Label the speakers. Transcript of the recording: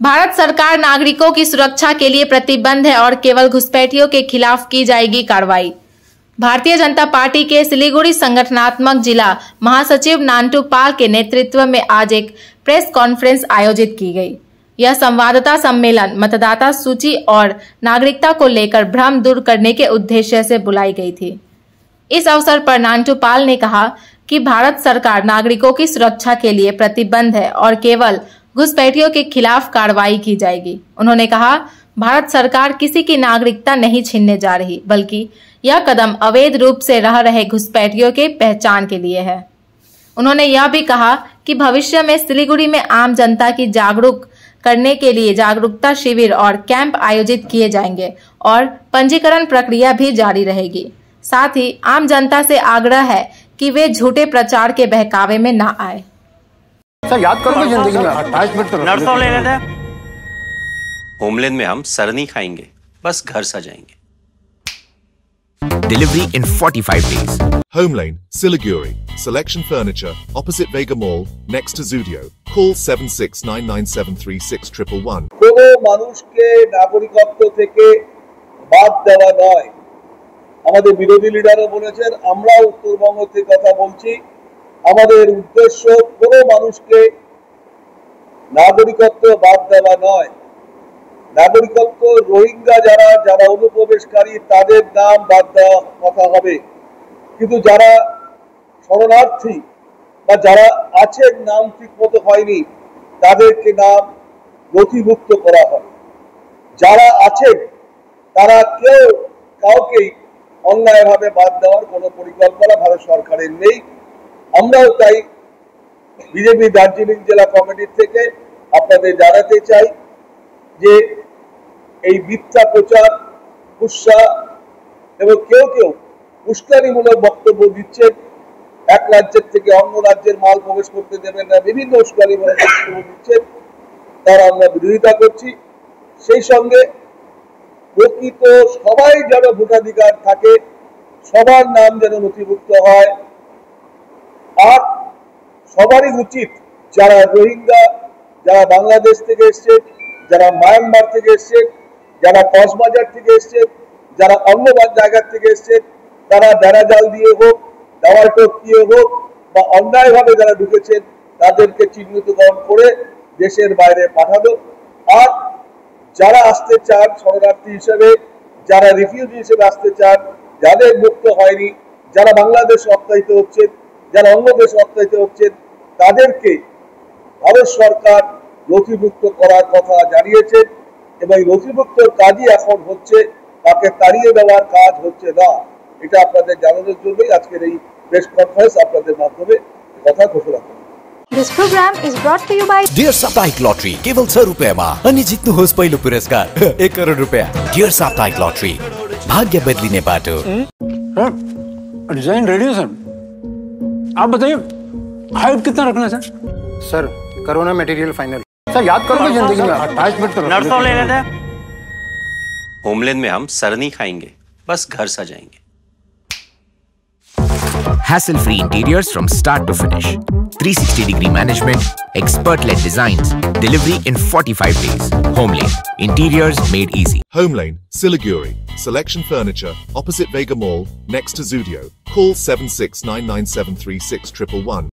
Speaker 1: भारत सरकार नागरिकों की सुरक्षा के लिए प्रतिबद्ध है और केवल घुसपैठियों के खिलाफ की जाएगी कार्रवाई। भारतीय जनता पार्टी के सिलीगुड़ी संगठनात्मक जिला महासचिव नांटू पाल के नेतृत्व में आज एक प्रेस कॉन्फ्रेंस आयोजित की गई। यह संवाददाता सम्मेलन मतदाता सूची और नागरिकता को लेकर भ्रम दूर करने के उद्देश्य से बुलाई गई थी। इस अवसर पर नांटू पाल ने कहा कि भारत सरकार नागरिकों की सुरक्षा के लिए प्रतिबद्ध है और केवल घुसपैठियों के खिलाफ कार्रवाई की जाएगी। उन्होंने कहा, भारत सरकार किसी की नागरिकता नहीं छीनने जा रही, बल्कि यह कदम अवैध रूप से रह रहे घुसपैठियों के पहचान के लिए है। उन्होंने यह भी कहा कि भविष्य में सिलीगुड़ी में आम जनता की जागरूक करने के लिए जागरूकता शिविर और कैंप आयोजित किए जाएंगे और पंजीकरण प्रक्रिया भी जारी रहेगी। साथ ही आम जनता से आग्रह है कि वे झूठे प्रचार के बहकावे में न आए।
Speaker 2: सर याद करो जिंदगी में 28 मिनट
Speaker 3: नर्सों ले लेते हैं। होमलैंड में हम सर नहीं खाएंगे, बस घर सजाएंगे।
Speaker 4: Delivery in 45 days.
Speaker 5: Homelane, Siliguri. Selection Furniture, opposite Vega Mall, next to Zudio. Call 7699736111.
Speaker 6: কোনো মানুষকে নাগরিকত্ব থেকে বাদ দেওয়া নয়। আমাদের বিরোধী লিডারও বলেছেন, আমরা উত্তরবঙ্গ থেকে কথা বলছি। আমাদের উদ্দেশ্য কোনো মানুষকে নাগরিকত্ব বাদ দেওয়া নয়। নাগরিকত্ব রোহিঙ্গা যারা অনুপ্রবেশকারী তাদের নাম বাদ দেওয়া কথা হবে, কিন্তু যারা শরণার্থী বা যারা আছেন নাম ঠিক মতো হয়নি তাদেরকে নাম নথিভুক্ত করা হয়। যারা আছেন তারা কাউকেই অন্যায়ভাবে বাদ দেওয়ার কোনো পরিকল্পনা ভারত সরকারের নেই। আমরাও তাই বিজেপি দার্জিলিং জেলা কমিটির থেকে আপনাদের জানাতে চাই যে এই মিথ্যা প্রচার, উৎসাহ এবং কেউ উস্কানিমূলক বক্তব্য দিচ্ছেন, এক রাজ্যের থেকে অন্য রাজ্যের মাল প্রবেশ করতে দেবেন না, বিভিন্ন উস্কানিমূলক বক্তব্য দিচ্ছেন, তার আমরা বিরোধিতা করছি। সেই সঙ্গে প্রকৃত সবাই যেন ভোটাধিকার থাকে, সবার নাম যেন নথিভুক্ত হয়। আর সবারই উচিত, যারা রোহিঙ্গা, যারা বাংলাদেশ থেকে এসছেন, যারা মায়ানমার থেকে এসছেন, যারা কক্সবাজার থেকে এসছেন, যারা অন্য জায়গা থেকে এসছেন, তারা বেড়া জাল দিয়ে হোক, দেওয়াল টপকিয়ে হোক বা অন্যায়ভাবে যারা ঢুকেছেন তাদেরকে চিহ্নিতকরণ করে দেশের বাইরে পাঠানো। আর যারা আসতে চান শরণার্থী হিসেবে, যারা রিফিউজি হিসেবে আসতে চান, যাদের মুক্ত হয়নি, যারা বাংলাদেশে অত্যাচারিত হচ্ছেন, যারা অন্য দেশে অত্যাচারিত হচ্ছেন, তাদেরকে ভারত সরকার নথিভুক্ত করার কথা জানিয়েছেন এবং নথিভুক্তর কাজই এখন হচ্ছে, তাকে তাড়িয়ে দেওয়ার কাজ হচ্ছে না। এটা আপনাদের জানানোর জন্যই আজকের এই প্রেস কনফারেন্স আপনাদের মাধ্যমে কথা ঘোষণা করি।
Speaker 7: This program is brought to you by
Speaker 4: Dear Saptahic Lottery. केवल 100 रुपयामा अनि जित्नुहोस् पहिलो पुरस्कार 1 करोड रुपया। Dear Saptahic Lottery. भाग्य बदलिने बाटो।
Speaker 2: डिजाइन रेडी है सर। आप बताइए हाइट कितना रखना है sir? Corona material final. Sir याद करो जिंदगी में 28 मिनट
Speaker 3: नर्सों ले लेते हैं। होमलैंड में हम सर नहीं खाएंगे, बस घर सजाएंगे।
Speaker 4: Hassle-free interiors from start to finish. 360-degree management, expert-led designs. Delivery in 45 days. Homelane. Interiors made easy.
Speaker 5: Homelane, Siliguri. Selection Furniture, opposite Vega Mall, next to Zudio. Call 7699736111.